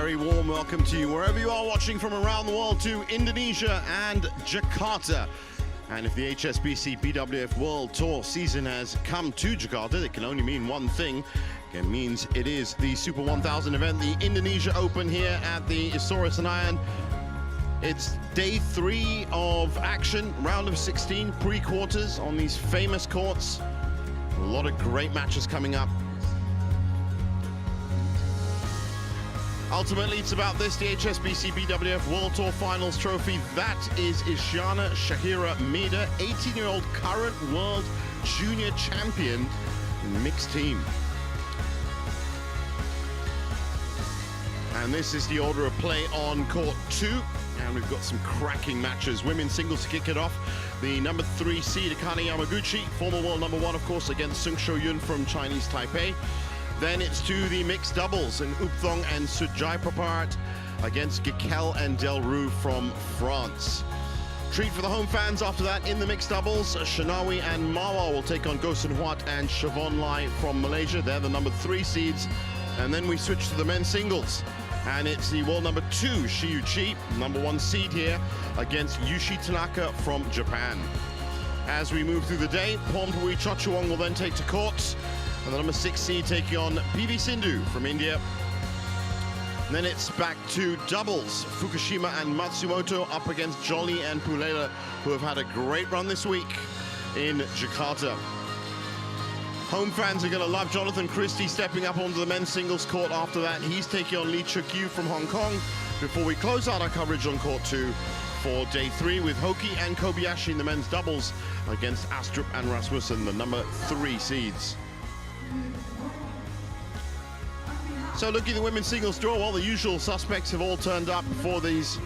very warm welcome to you wherever you are watching from around the world to Indonesia and Jakarta. And if the HSBC BWF World Tour season has come to Jakarta, it can only mean one thing. It means it is the Super 1000 event, the Indonesia Open here at the Istora Senayan. It's day 3 of action, round of 16 pre-quarters on these famous courts. A lot of great matches coming up. Ultimately, it's about this, the HSBC BWF World Tour Finals trophy. That is Isyana Shahira Mida, 18-year-old current world junior champion in the mixed team. And this is the order of play on court 2. And we've got some cracking matches. Women's singles to kick it off. The number 3 seed, Akane Yamaguchi, former world number 1, of course, against Shuo from Chinese Taipei. Then it's to the mixed doubles, and Upthong and Sujai Papart against Gikel and Delru from France. Treat for the home fans after that in the mixed doubles. Shanawi and Mawa will take on Gosen Huat and Siobhan Lai from Malaysia. They're the number 3 seeds. And then we switch to the men's singles. And it's the world number 2, Shiyuchi, number 1 seed here, against Yushi Tanaka from Japan. As we move through the day, Pornpuri Chochuang will then take to court. And the number 6 seed taking on PV Sindhu from India. And then it's back to doubles. Fukushima and Matsumoto up against Jolly and Pulela, who have had a great run this week in Jakarta. Home fans are going to love Jonathan Christie stepping up onto the men's singles court after that. He's taking on Lee Chuk-yu from Hong Kong before we close out our coverage on court 2 for day 3 with Hoki and Kobayashi in the men's doubles against Astrup and Rasmussen, the number 3 seeds. So looking at the women's singles draw, well, the usual suspects have all turned up for these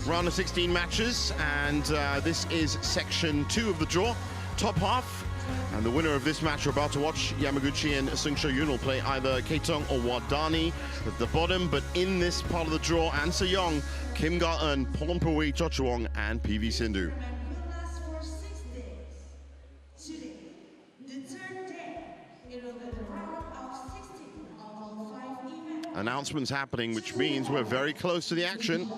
round of 16 matches, and this is section 2 of the draw, top half. And the winner of this match we're about to watch, Yamaguchi and Sung Seo-yoon, will play either Ketong or Wadani at the bottom, but in this part of the draw, An Se-young, Kim Ga-eun, Pornpuri Chochuang, and PV Sindhu. Announcements happening, which means we're very close to the action.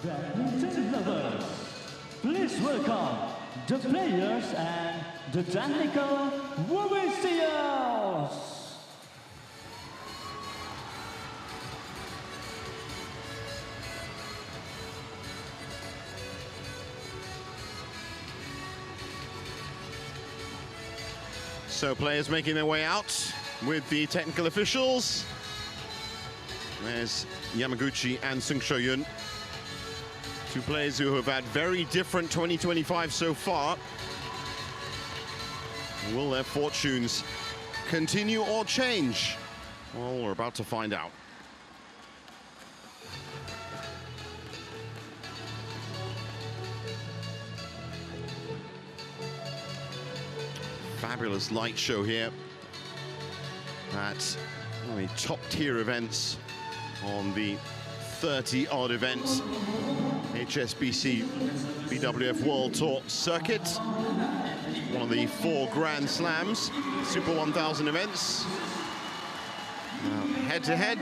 Badminton lovers, please welcome the players and the technical officials. So players making their way out with the technical officials. There's Yamaguchi and Sung Seo-yoon. 2 players who have had very different 2025 so far. Will their fortunes continue or change? Well, we're about to find out. Fabulous light show here at one of the top-tier events on the 30-odd events HSBC BWF World Tour circuit. One of the 4 Grand Slams, Super 1000 events. Head-to-head,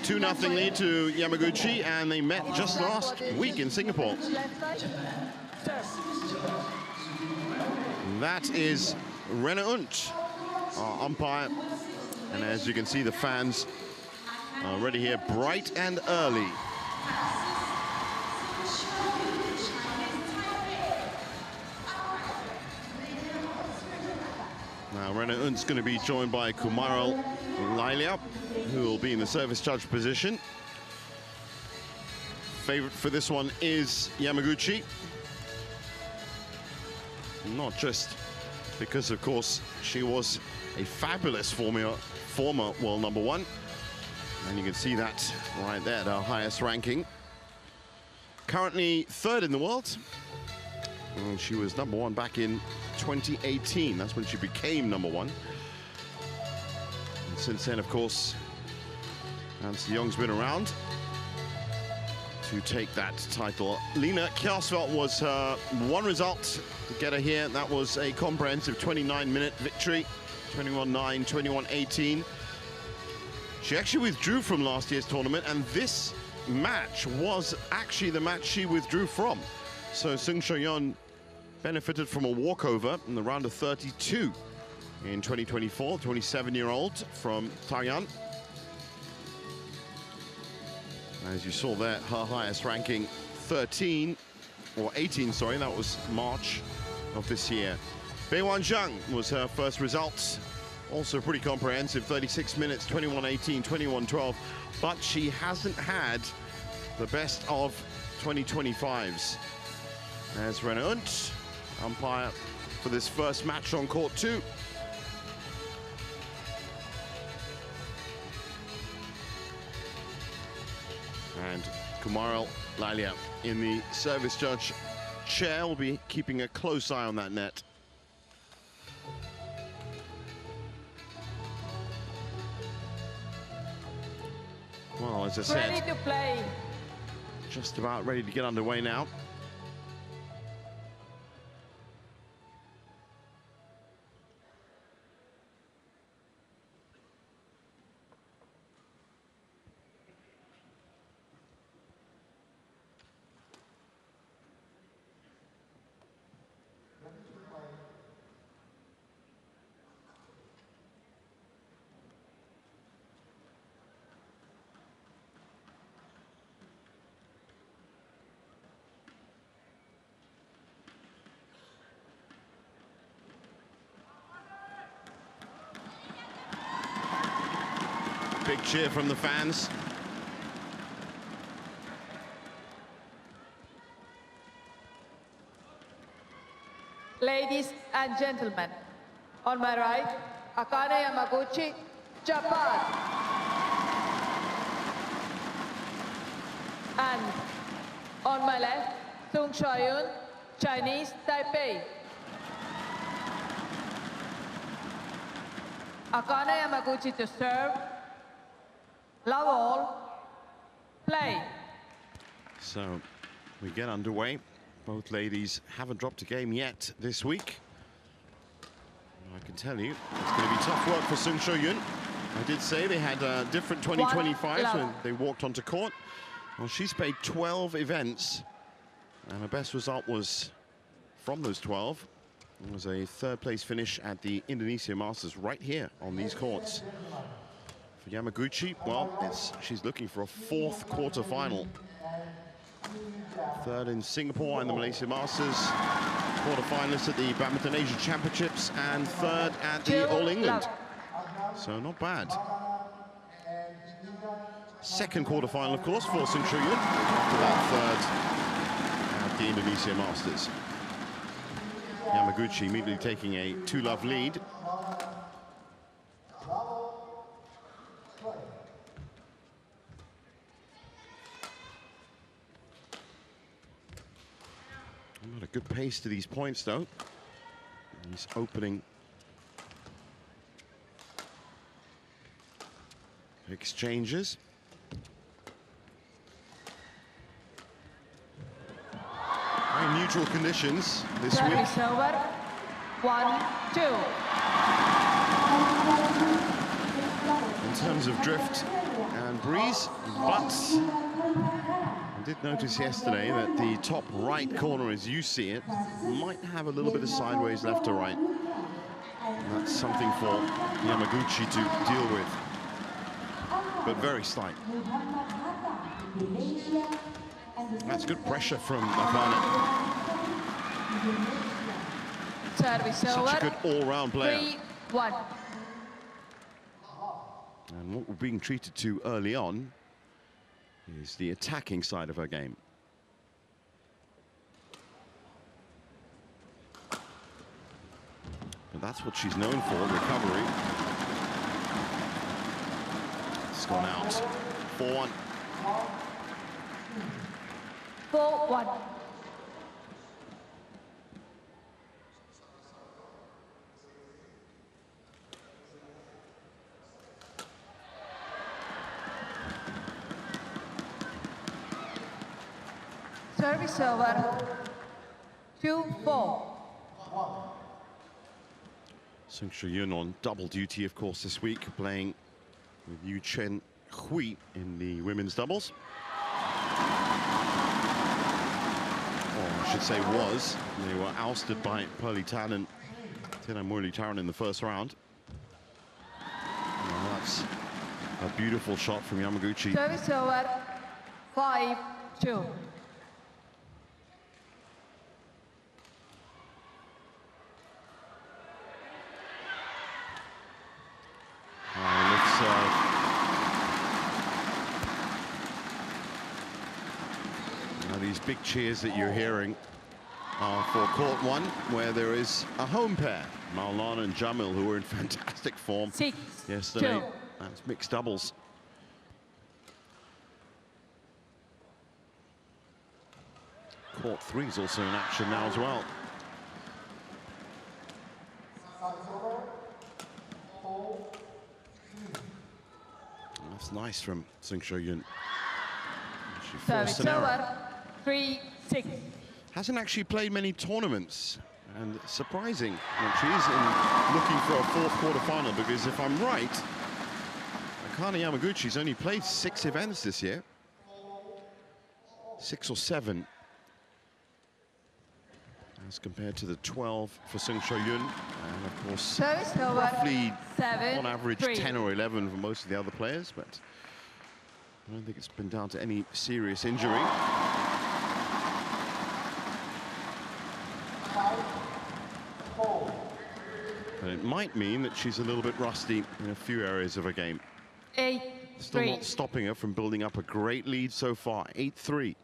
2-0 lead to Yamaguchi, and they met just last week in Singapore. That is Rene Unt, our umpire. And as you can see, the fans are already here bright and early. Now Rene Unt's going to be joined by Kumaro Lailia, who will be in the service judge position. Favorite for this one is Yamaguchi. Not just because, of course, she was a fabulous former world #1. And you can see that right there, her highest ranking. Currently 3rd in the world. And she was #1 back in 2018. That's when she became #1. And since then, of course, Hans de Jong's been around to take that title. Lena Kjærsveld was her one result to get her here. That was a comprehensive 29-minute victory, 21-9, 21-18. She actually withdrew from last year's tournament, and this match was actually the match she withdrew from. So Sung Sho-yeon benefited from a walkover in the round of 32 in 2024, 27-year-old from Taiwan. As you saw there, her highest ranking 18, sorry, that was March of this year. Beiwan Zhang was her first result. Also pretty comprehensive, 36 minutes, 21-18, 21-12. But she hasn't had the best of 2025s. As Rene Unt, umpire for this first match on court 2. And Kumaro Lailia in the service judge chair will be keeping a close eye on that net. Well, as I said, ready to play. Just about ready to get underway now. Big cheer from the fans. Ladies and gentlemen, on my right, Akane Yamaguchi, Japan. And on my left, Sung Sho-yeon, Chinese Taipei. Akane Yamaguchi to serve. Love all, play. So we get underway. Both ladies haven't dropped a game yet this week. I can tell you, it's going to be tough work for Sung Sho-yeon. I did say they had different 2025s when they walked onto court. Well, she's played 12 events, and her best result was from those 12. It was a 3rd place finish at the Indonesia Masters right here on these courts. For Yamaguchi, well, she's looking for a 4th quarter-final. 3rd in Singapore and the Malaysia Masters, quarter-finalist at the Badminton Asia Championships, and 3rd at the All England. So not bad. 2nd quarter-final, of course, for Sung Sho-yeon, after that 3rd at the Indonesia Masters. Yamaguchi immediately taking a 2-love lead. Not a good pace to these points, though. These opening exchanges. Very neutral conditions this week. Service over. 1-2. In terms of drift and breeze, but I did notice yesterday that the top right corner, as you see it, might have a little bit of sideways left to right. And that's something for Yamaguchi to deal with, but very slight. That's good pressure from Akane. Service Such over. a good all-round player. 1. And what we're being treated to early on is the attacking side of her game. But that's what she's known for, recovery. It's gone out. 4-1. 4-1. Service over. 2-4. Shuo Yun on double duty, of course, this week, playing with Yu Chen Hui in the women's doubles. Or I should say was. They were ousted by Pearly Tan and Tina Murli Taran in the first round. Well, that's a beautiful shot from Yamaguchi. Service over. 5-2. These big cheers that you're hearing are for court 1, where there is a home pair, Maulana and Jamil, who were in fantastic form 6-2. yesterday. That's mixed doubles. Court 3 is also in action now as well. That's nice from Shuo Yun. She forced an error. 3-6. Hasn't actually played many tournaments, and surprising that she is looking for a fourth quarterfinal, because if I'm right, Akane Yamaguchi's only played 6 events this year. 6 or 7. As compared to the 12 for Shuo Yun, and of course, roughly on average 10 or 11 for most of the other players, but I don't think it's been down to any serious injury. But it might mean that she's a little bit rusty in a few areas of her game. 8-3. Still not stopping her from building up a great lead so far. 8-3.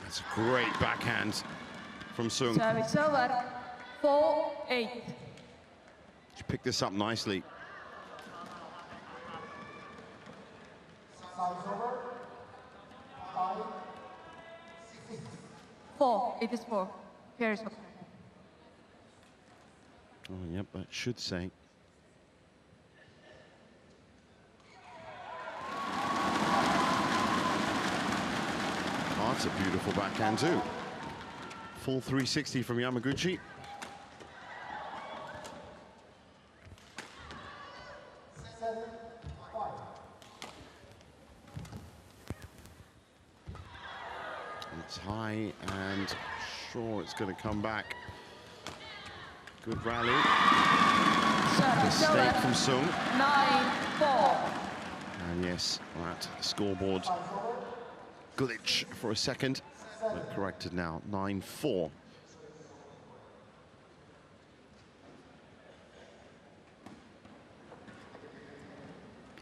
That's a great backhand from Sung. Service over. 4-8. She picked this up nicely. 4. It is 4. Here is okay. Oh, yep, that should say. Oh, that's a beautiful backhand too. Full 360 from Yamaguchi. It's high and sure it's going to come back. Good rally. Mistake from Sung. 9-4. And yes, that scoreboard glitch for a second, but corrected now. 9-4.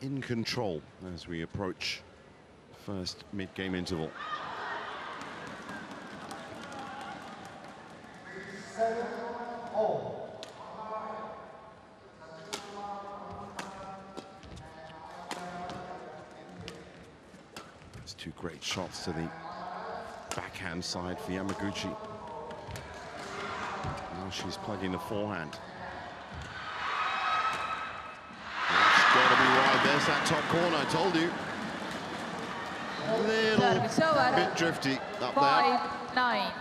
In control as we approach first mid-game interval. It's 2 great shots to the backhand side for Yamaguchi. Now she's plugging the forehand. It's got to be wide. There's that top corner, I told you. A little bit drifty up there. 5-9.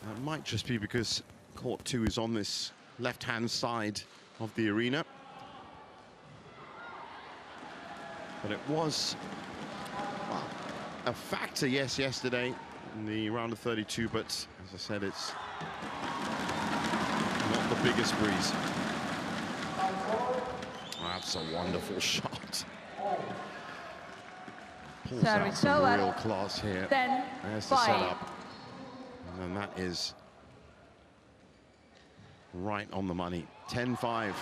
That might just be because court 2 is on this left-hand side of the arena. But it was, well, a factor, yes, yesterday in the round of 32, but as I said, it's not the biggest breeze. that's a wonderful shot. Pulls Service out some over. real class here. 10, There's the 5. setup. And then that is right on the money. 10-5.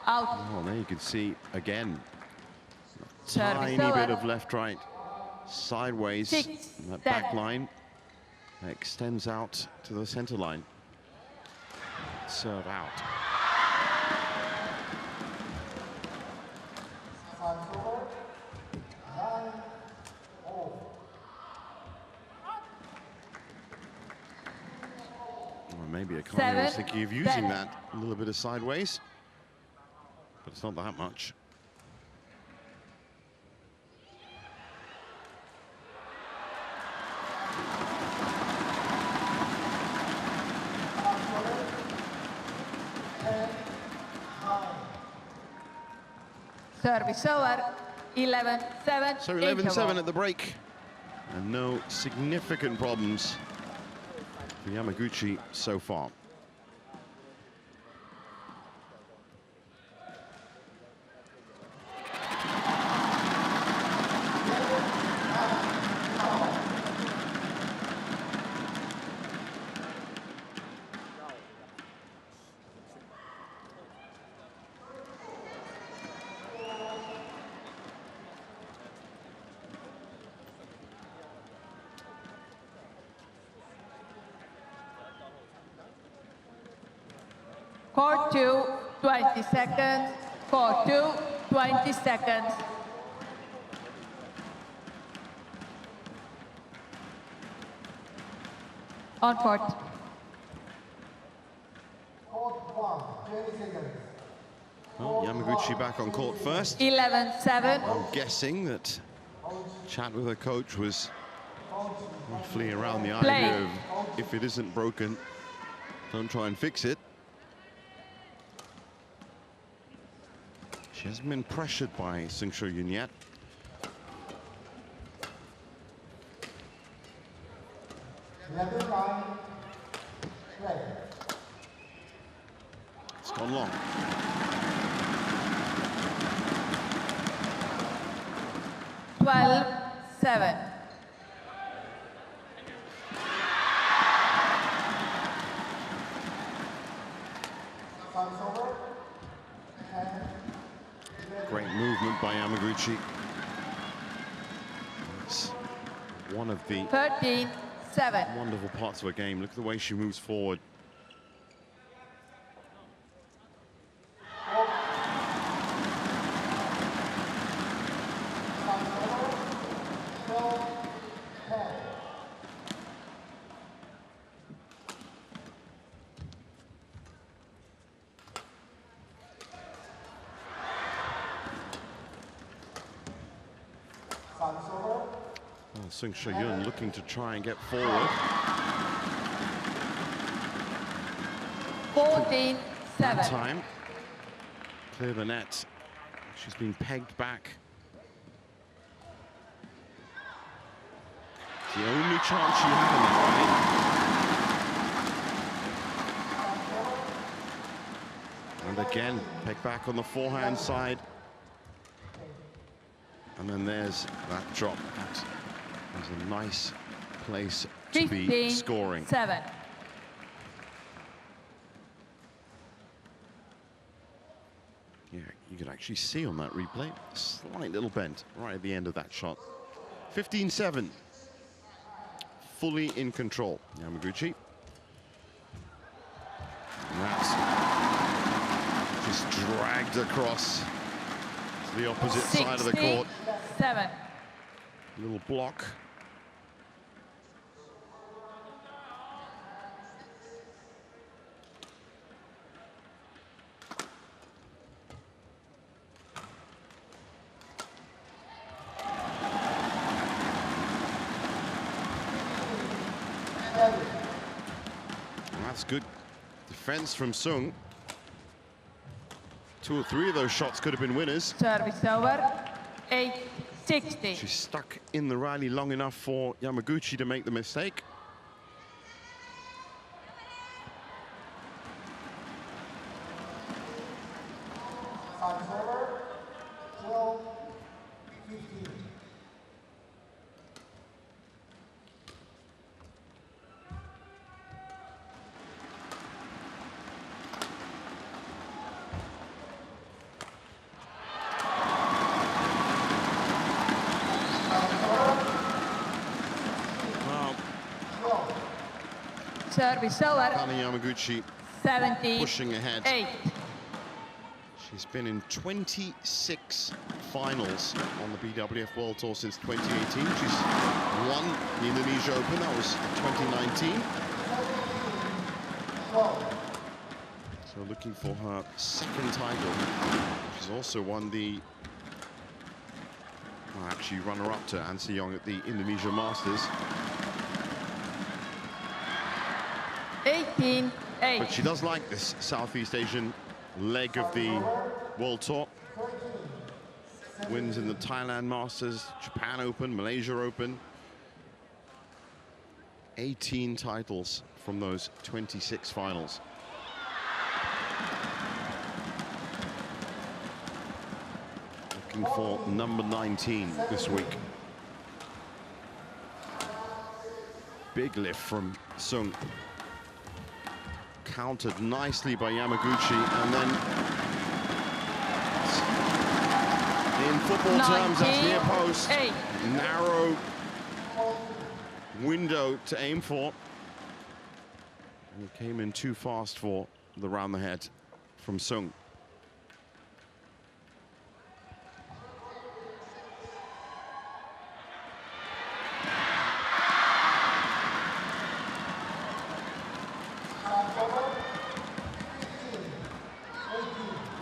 Out. Oh, there you can see again. Service Tiny over. bit of left right sideways. 6, And that 10. back line extends out to the center line. Serve out. Or maybe Akane was thinking of using 7. that a little bit of sideways, but it's not that much. Service over. 11-7. So 11-7 at the break. And no significant problems for Yamaguchi so far. Court 2, 20 seconds. Court 2, 20 seconds. On court. Well, Yamaguchi back on court first. 11-7. I'm guessing that chat with the coach was roughly around the idea of if it isn't broken, don't try and fix it. She hasn't been pressured by Shuo yet. It's gone long. Twelve, 7. Great movement by Yamaguchi. It's one of the 13-7. wonderful parts of her game. Look at the way she moves forward. Well, Shuo looking to try and get forward. 14-7. Time. Clear the net. She's been pegged back. It's the only chance she had in that, right? And again, pegged back on the forehand side. And then there's that drop. There's a nice place to be scoring. 7. Yeah, you can actually see on that replay, a slight little bend right at the end of that shot. 15-7. Fully in control, Yamaguchi. And that's just dragged across to the opposite side of the court. 7. Little block. That's good defense from Sung. 2 or 3 of those shots could have been winners. Service over. 8-7. 60. She's stuck in the rally long enough for Yamaguchi to make the mistake. Service over. Akane Yamaguchi 70. pushing ahead. 8. She's been in 26 finals on the BWF World Tour since 2018. She's won the Indonesia Open, that was 2019. So looking for her second title. She's also won the, well, actually runner-up to An Se-young at the Indonesia Masters. 18. 8. But she does like this Southeast Asian leg of the World Tour. Wins in the Thailand Masters, Japan Open, Malaysia Open. 18 titles from those 26 finals. Looking for number 19 this week. Big lift from Sung. Countered nicely by Yamaguchi, and then in football terms, that's near post. 8. Narrow window to aim for. And it came in too fast for the round the head from Sung.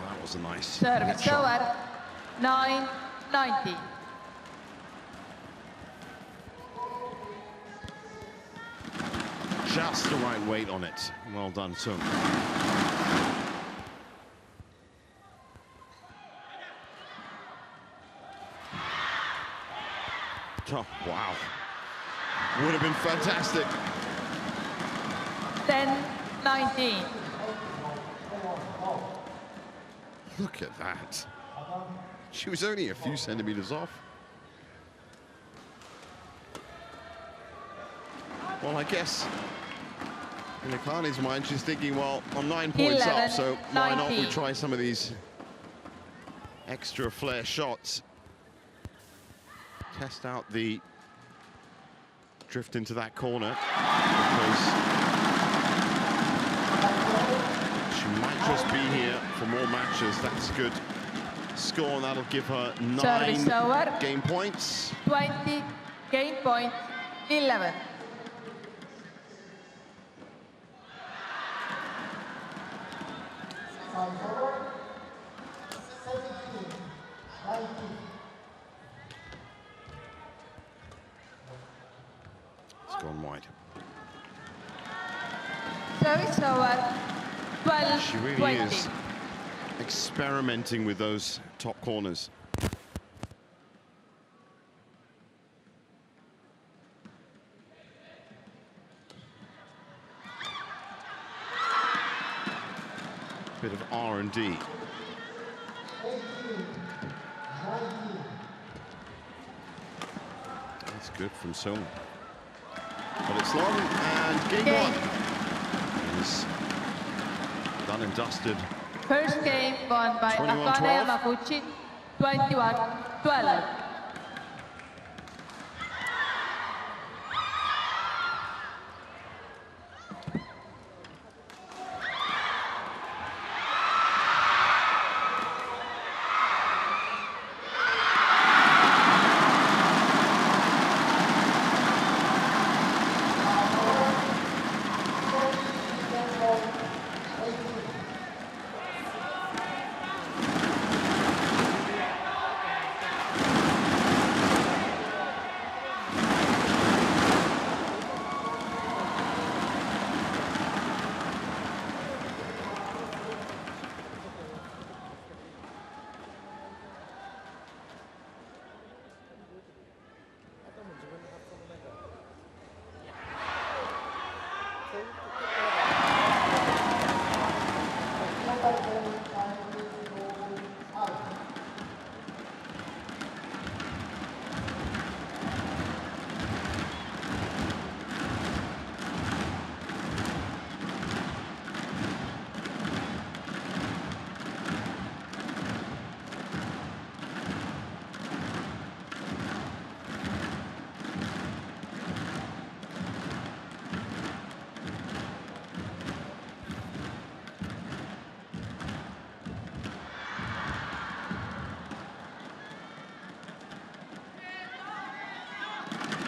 That was a nice Service shot. over. 9-90. Just the right weight on it. Well done, Sung. Oh, wow. Would have been fantastic. 10-19. Look at that. She was only a few centimeters off. Well, I guess in Akane's mind, she's thinking, well, I'm 9 points up, so why not we try some of these extra flair shots. Test out the drift into that corner, because she might just be here for more matches. That's a good score, and that'll give her 9 game points. 20 game point. 11. It's gone wide. Service over. 12. She really 20. is experimenting with those top corners. Bit of R&D. That's good from Sung. But it's long, and game one is done and dusted. First game won by 21-12. Akane Yamaguchi. 21-12.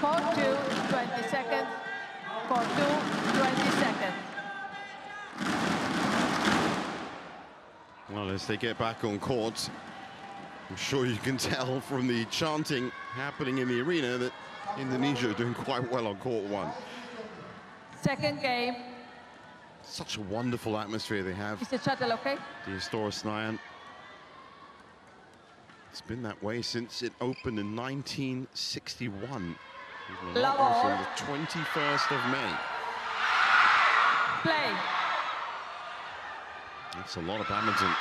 For 2, 20 seconds. For 2, 20 seconds. Well, as they get back on court, I'm sure you can tell from the chanting happening in the arena that Indonesia are doing quite well on court one. Second game. Such a wonderful atmosphere they have. Is the shuttle okay? The Istora Senayan. It's been that way since it opened in 1961. From the 21st of May. Play. That's a lot of badminton.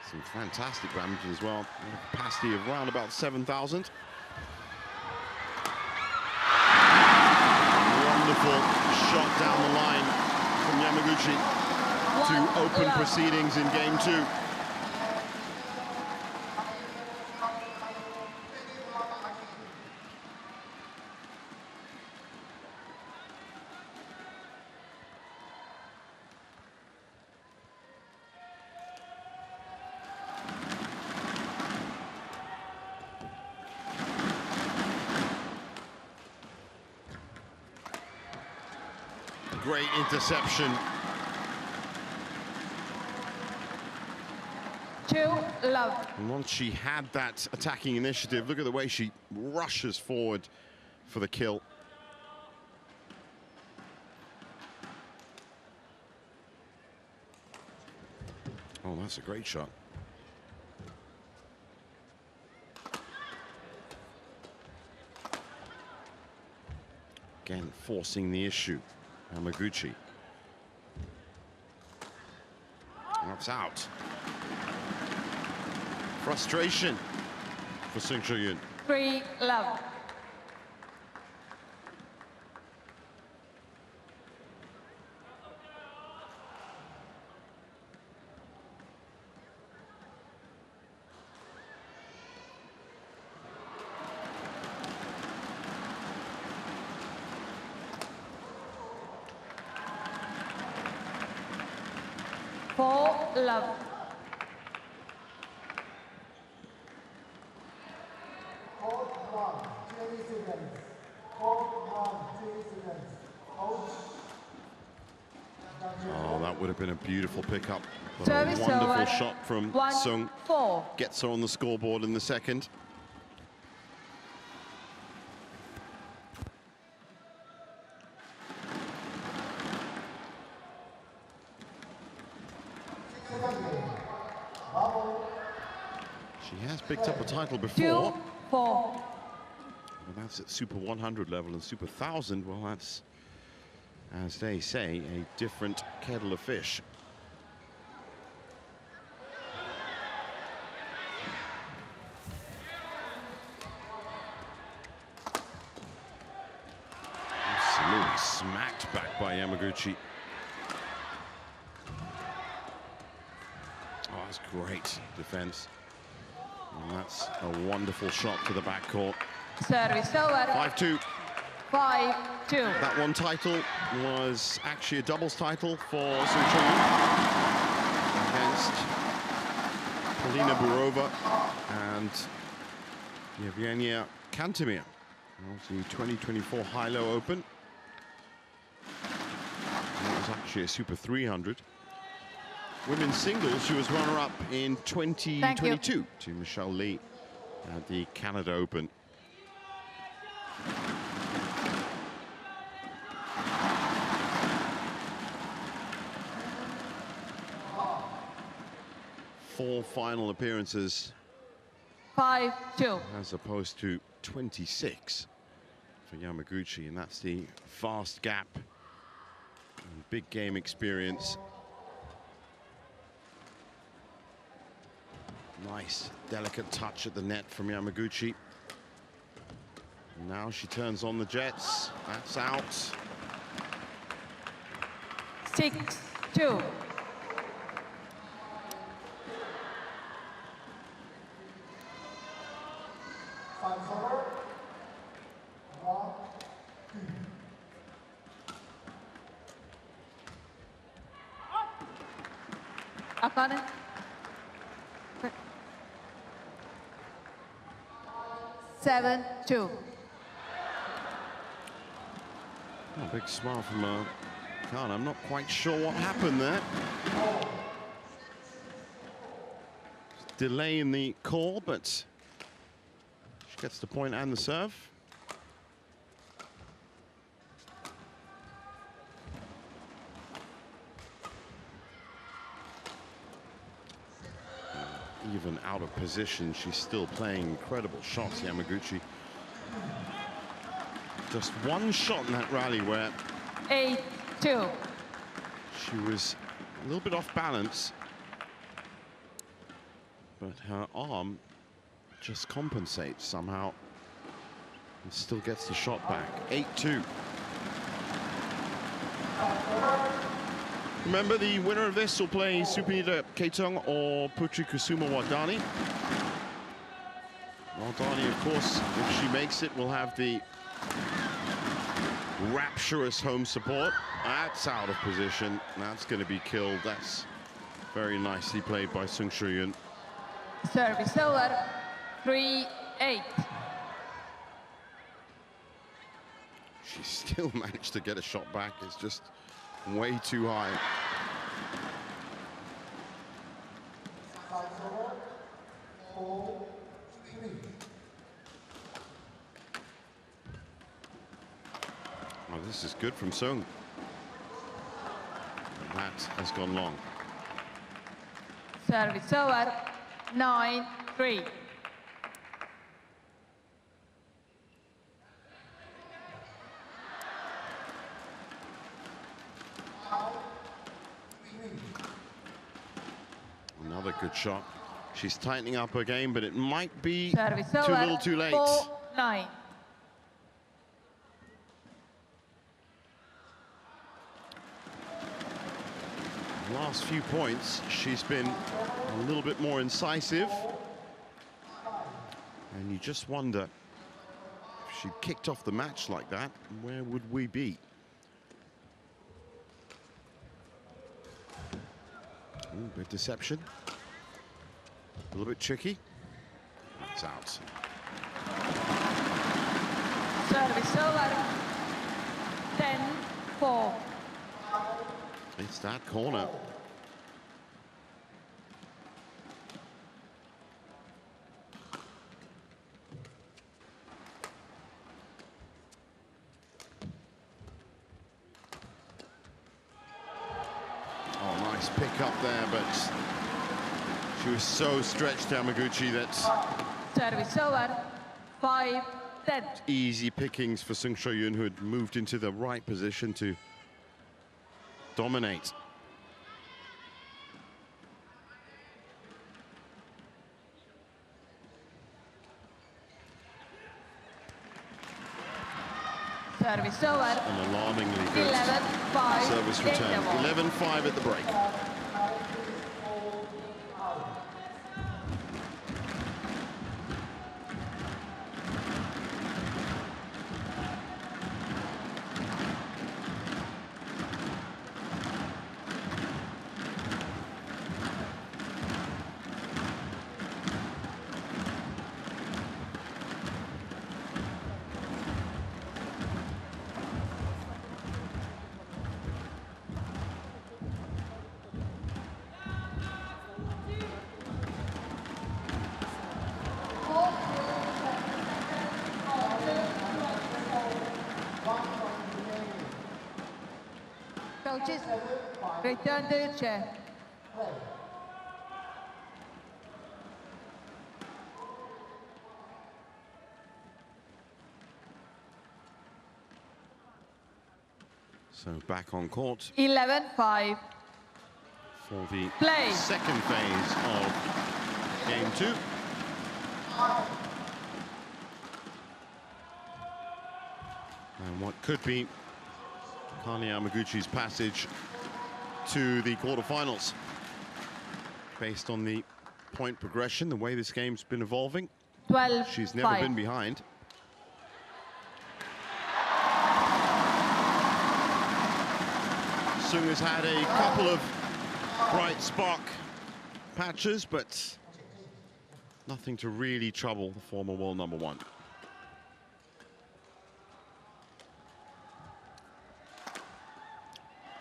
Some fantastic badminton as well. A capacity of around about 7,000. Wonderful shot down the line from Yamaguchi to open proceedings in game 2. Great interception. 2-love. And once she had that attacking initiative, look at the way she rushes forward for the kill. Oh, that's a great shot. Again, forcing the issue. Yamaguchi. That's out. Frustration for Shuo Yun. 3-love. Love. Oh, that would have been a beautiful pickup. What Service a wonderful over. shot from 1, Sung. 4. Gets her on the scoreboard in the second. She has picked up a title before. 2-4. Well, that's at Super 100 level, and Super 1000, well, that's, as they say, a different kettle of fish. Absolutely smacked back by Yamaguchi. Oh, that's great defense. And that's a wonderful shot to the backcourt. Service over. 5-2. 5-2. That one title was actually a doubles title for Shuo against Polina Burova and Yevgenia Kantemir. The 2024 High-Low Open. That was actually a Super 300. Women's singles, she was runner-up in 2022 to Michelle Lee at the Canada Open. Four final appearances 5-2. as opposed to 26 for Yamaguchi, and that's the vast gap and big game experience. Nice, delicate touch at the net from Yamaguchi. Now she turns on the jets. That's out. 6-2. Akane. 7-2. Oh, big smile from Akane. I'm not quite sure what happened there. Delay in the call, but she gets the point and the serve. Even out of position, she's still playing incredible shots, Yamaguchi. Just one shot in that rally where 8-2. she was a little bit off balance, but her arm just compensates somehow and still gets the shot back. 8-2. Remember, the winner of this will play Supinita Keitong or Putri Kusuma Wardani. Wardani, of course, if she makes it, will have the rapturous home support. That's out of position. That's going to be killed. That's very nicely played by Sung Shu Yun. Service over, 3-8. She still managed to get a shot back. It's just way too high. Oh, this is good from Sung. That has gone long. Service over, 9-3. Another good shot. She's tightening up her game, but it might be Service too over, little too late. 4-9. Last few points, she's been a little bit more incisive. And you just wonder, if she kicked off the match like that, where would we be? Ooh, bit deception. A little bit tricky. That's out. Service over, 10-4. It's that corner. Oh, nice pick up there, but she was so stretched, Yamaguchi, that Service over, 5-10. easy pickings for Sung Shu Yun, who had moved into the right position to dominate. Service over, An alarmingly good 11-5. service return. 11-5 at the break. Coaches, return to your chair. So back on court 11-5. for the Play. second phase of game 2. And what could be Akane Yamaguchi's passage to the quarterfinals. Based on the point progression, the way this game's been evolving, 12-5. she's never been behind. Sung has had a couple of bright spark patches, but nothing to really trouble the former world #1.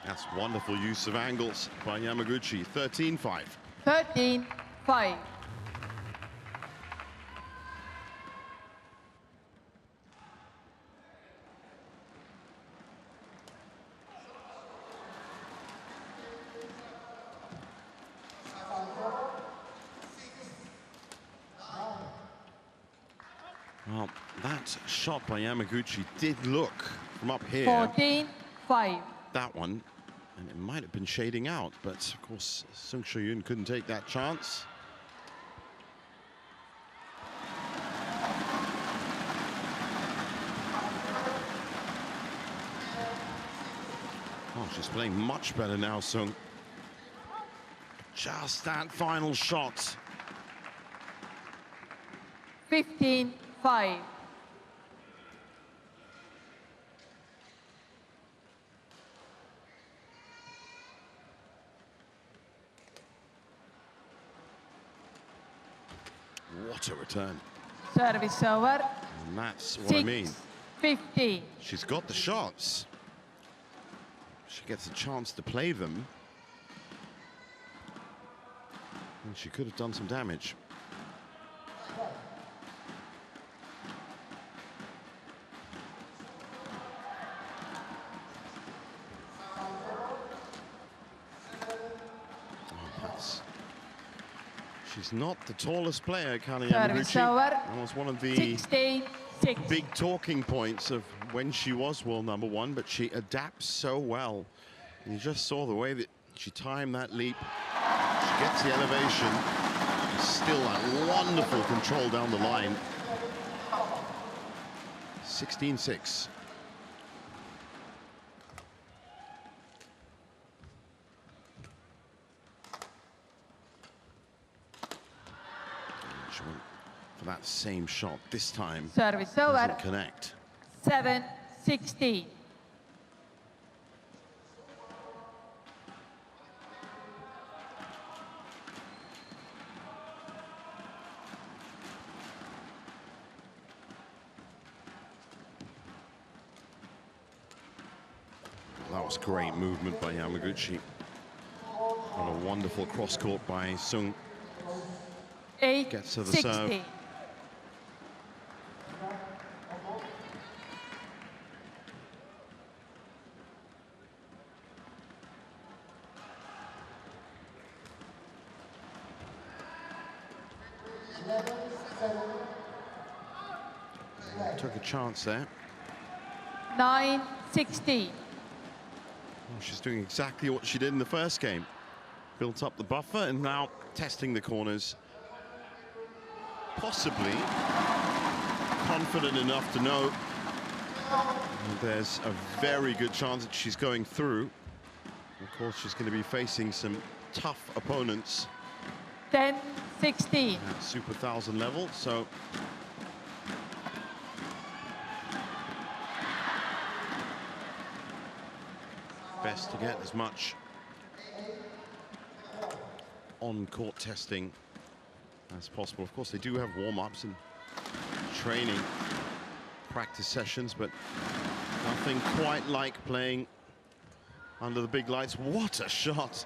That's wonderful use of angles by Yamaguchi. 13-5. 13-5. Well, that shot by Yamaguchi did look from up here. 14-5. That one, and it might have been shading out, but of course Sungsho Yun couldn't take that chance. Oh, she's playing much better now, Sung. Just that final shot. 15-5. What a return. Service over. And that's what I mean. 6-15. She's got the shots. She gets a chance to play them. And she could have done some damage. She's not the tallest player, Akane Yamaguchi. That was one of the 16-6. big talking points of when she was world #1, but she adapts so well. And you just saw the way that she timed that leap. She gets the elevation. Still that wonderful control down the line. 16-6. For that same shot this time. Service over. Doesn't connect. 7-16. That was great movement by Yamaguchi. What a wonderful cross court by Sung. 8-16. Gets to the serve. Took a chance there. 9-16. Well, she's doing exactly what she did in the first game. Built up the buffer and now testing the corners. Possibly confident enough to know there's a very good chance that she's going through. Of course, she's going to be facing some tough opponents 10-16. at Super 1000 level, so best to get as much on-court testing as possible. Of course, they do have warm-ups and training practice sessions, but nothing quite like playing under the big lights. What a shot!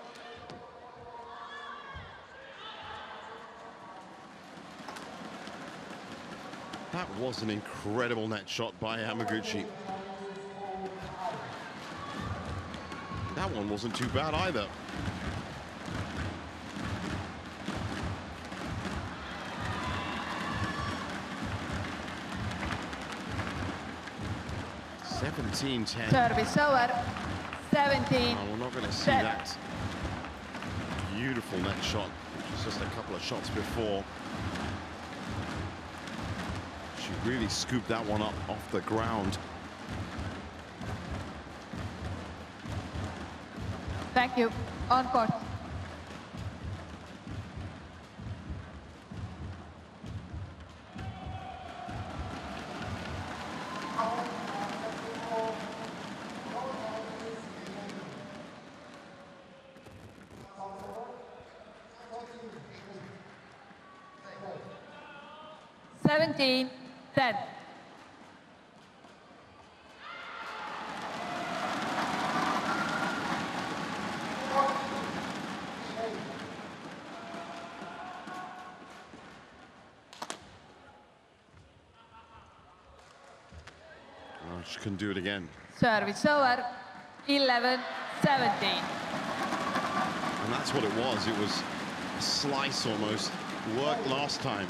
That was an incredible net shot by Yamaguchi. That one wasn't too bad either. (17-10). Service over. 17. We're not going to see that beautiful net shot, which was just a couple of shots before. She really scooped that one up off the ground. Thank you. On court. (17-10). She can do it again. Service over, 11-17. And that's what it was. It was a slice almost. Worked last time.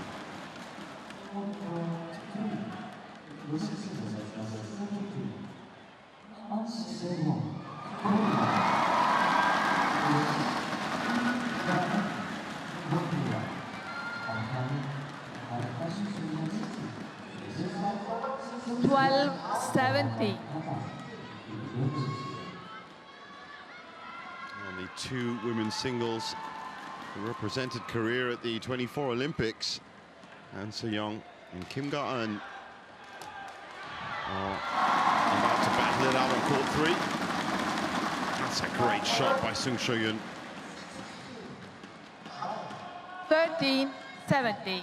$12.70. And the two women's singles who represented Korea at the 24 Olympics, An Se-young and Kim Ga-eun, are about to battle it out on court 3. That's a great shot by Sung Sho-yun. 13-17.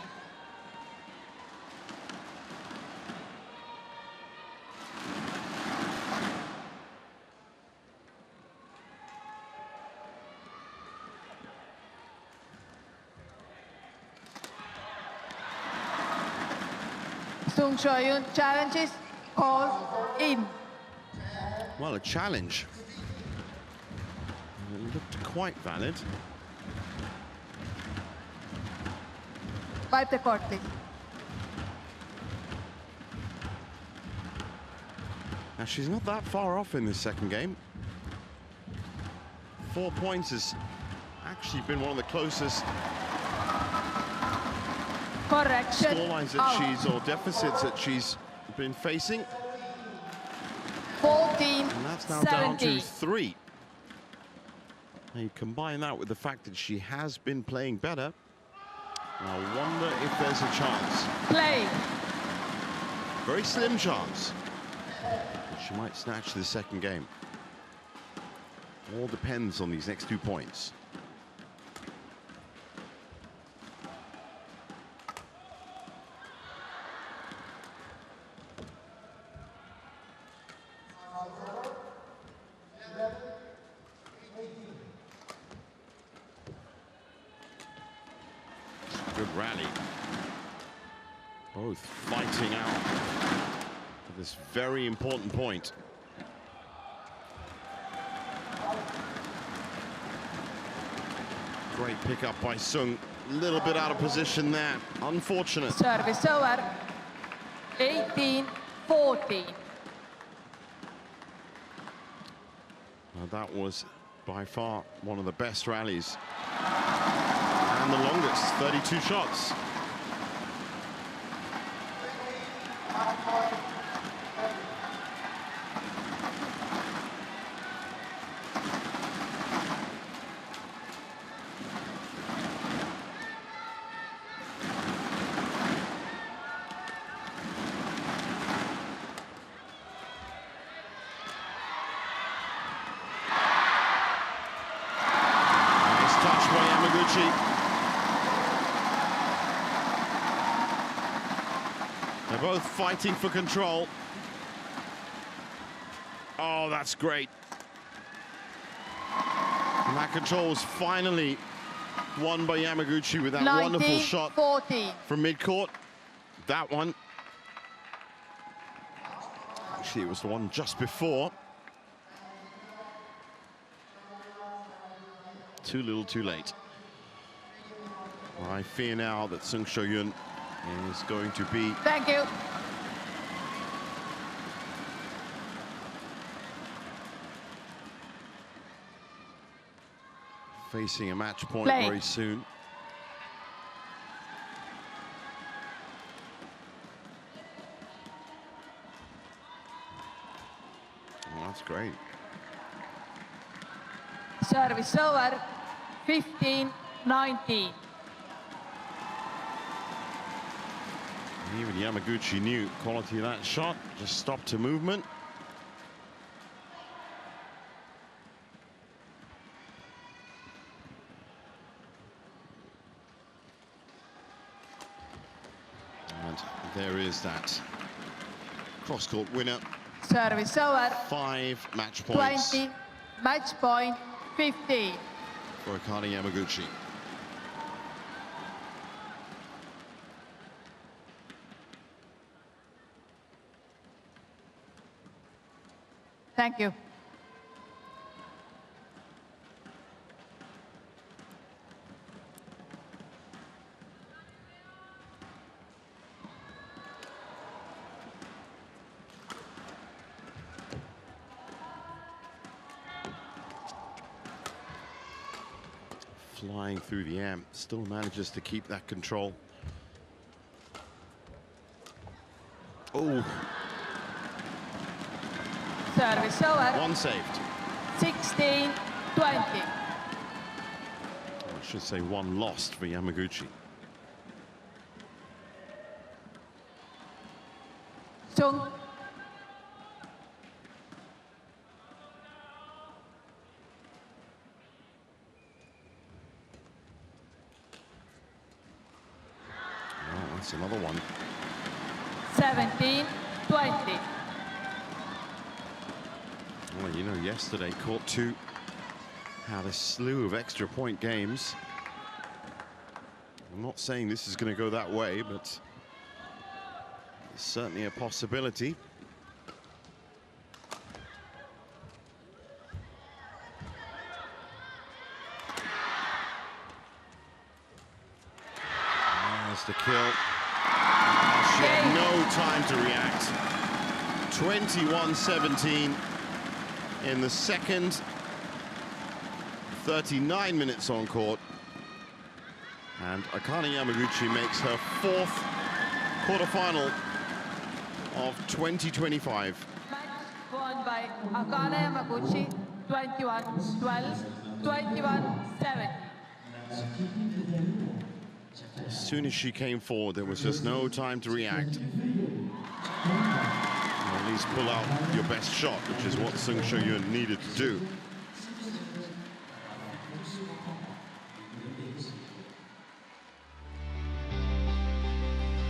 Sung Sho-yun challenges, call in. Well, a challenge. It looked quite valid. Wipe the court, please. Now, she's not that far off in this second game. 4 points has actually been one of the closest Correction. scorelines that she's, or deficits that she's been facing. 14-17. And that's now down to 3. Now you combine that with the fact that she has been playing better. I wonder if there's a chance. Play. Very slim chance. But she might snatch the second game. All depends on these next 2 points. Good rally. Both fighting out for this very important point. Great pickup by Sung. A little bit out of position there. Unfortunate. Service over. 18-14. Well, that was by far one of the best rallies. And the longest, 32 shots. Nice touch by Yamaguchi. They're both fighting for control. Oh, that's great. And that control was finally won by Yamaguchi with that wonderful shot 14. from midcourt. That one. Actually, it was the one just before. Too little, too late. Well, I fear now that Sung Sho-yun is going to be Thank you. facing a match point Play. very soon. Oh, that's great. Service over. 15-19. Even Yamaguchi knew quality of that shot, just stopped her movement. And there is that cross-court winner. Service over. 5 match points 20. Match point 15. for Akane Yamaguchi. Thank you. Flying through the air, still manages to keep that control. Oh, Service over. one saved. 16-20. I should say one lost for Yamaguchi. Sung. Oh, that's another one. 17-20. Well, you know, yesterday Court 2 had a slew of extra point games. I'm not saying this is going to go that way, but it's certainly a possibility. There's the kill. She had no time to react. 21-17 in the second. 39 minutes on court. And Akane Yamaguchi makes her fourth quarterfinal of 2025. Match won by Akane Yamaguchi, 21-12, 21-7. As soon as she came forward, there was just no time to react. Or at least pull out your best shot, which is what Shuo Yun needed to do.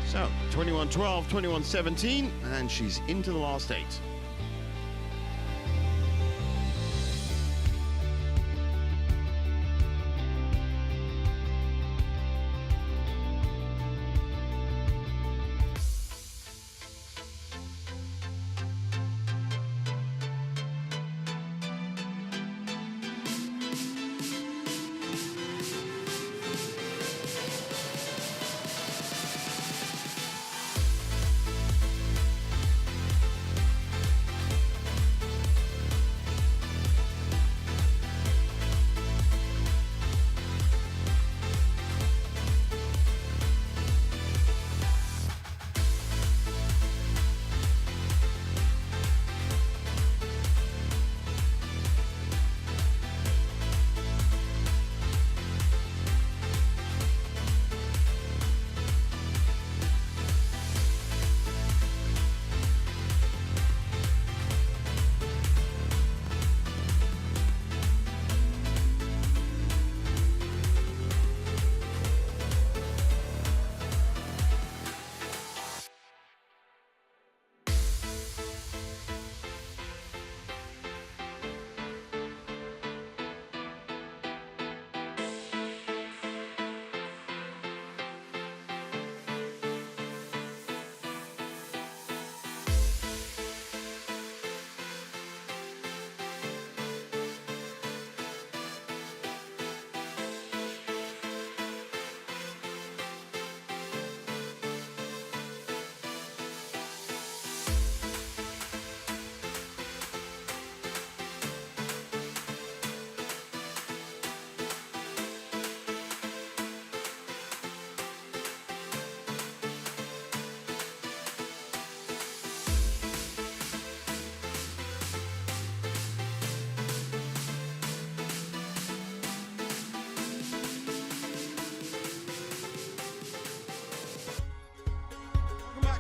So, 21-12, 21-17, and she's into the last 8.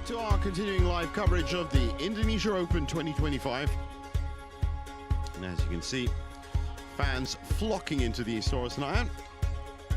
To our continuing live coverage of the Indonesia Open 2025. And as you can see, fans flocking into the Istora Senayan.